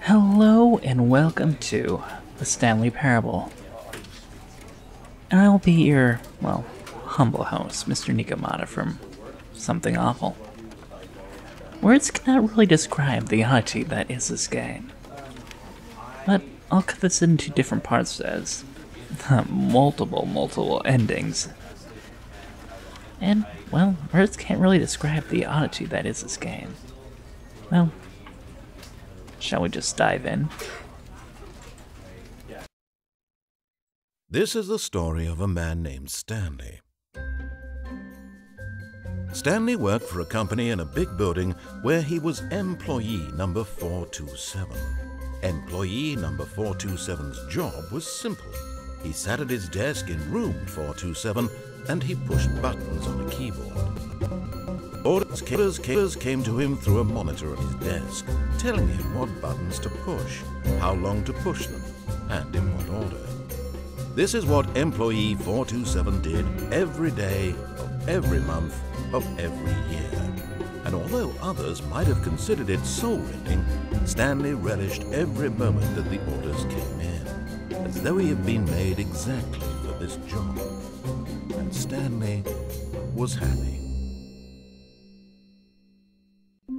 Hello and welcome to the Stanley Parable. And I'll be your, humble host, Mr. Nikomata from Something Awful. Words cannot really describe the oddity that is this game. But I'll cut this into different parts as multiple endings. And, words can't really describe the oddity that is this game. Well, shall we just dive in? This is the story of a man named Stanley. Stanley worked for a company in a big building where he was employee number 427. Employee number 427's job was simple. He sat at his desk in room 427 and he pushed buttons on a keyboard. Orders came to him through a monitor at his desk, telling him what buttons to push, how long to push them, and in what order. This is what employee 427 did every day of every month of every year. And although others might have considered it soul-rending, Stanley relished every moment that the orders came in, as though he had been made exactly for this job. And Stanley was happy.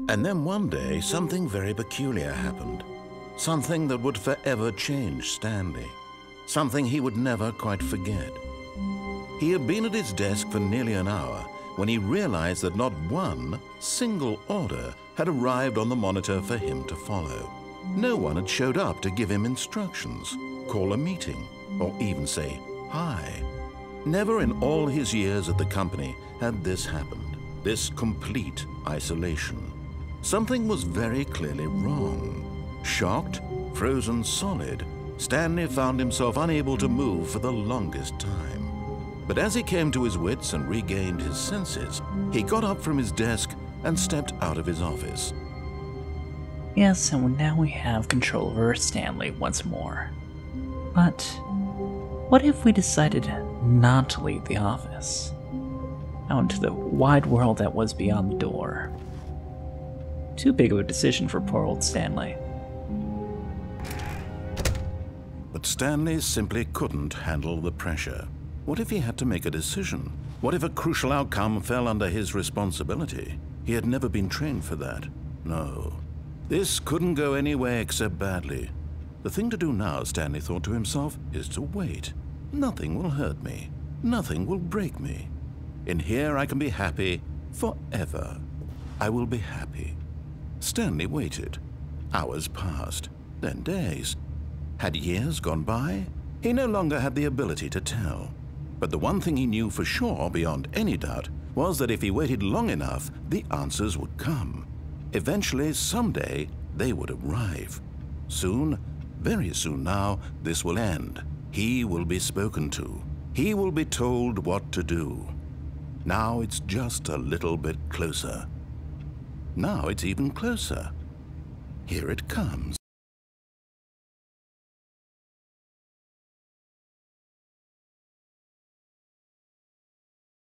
And then one day, something very peculiar happened. Something that would forever change Stanley. Something he would never quite forget. He had been at his desk for nearly an hour when he realized that not one single order had arrived on the monitor for him to follow. No one had showed up to give him instructions, call a meeting, or even say hi. Never in all his years at the company had this happened, this complete isolation. Something was very clearly wrong. Shocked, frozen solid, Stanley found himself unable to move for the longest time. But as he came to his wits and regained his senses, he got up from his desk and stepped out of his office. Yes, and now we have control over Stanley once more. But what if we decided not to leave the office? Out into the wide world that was beyond the door. Too big of a decision for poor old Stanley. But Stanley simply couldn't handle the pressure. What if he had to make a decision? What if a crucial outcome fell under his responsibility? He had never been trained for that. No. This couldn't go any way except badly. The thing to do now, Stanley thought to himself, is to wait. Nothing will hurt me. Nothing will break me. In here I can be happy forever. I will be happy. Stanley waited. Hours passed, then days. Had years gone by? He no longer had the ability to tell. But the one thing he knew for sure, beyond any doubt, was that if he waited long enough, the answers would come. Eventually, someday, they would arrive. Soon, very soon now, this will end. He will be spoken to. He will be told what to do. Now it's just a little bit closer. Now it's even closer. Here it comes.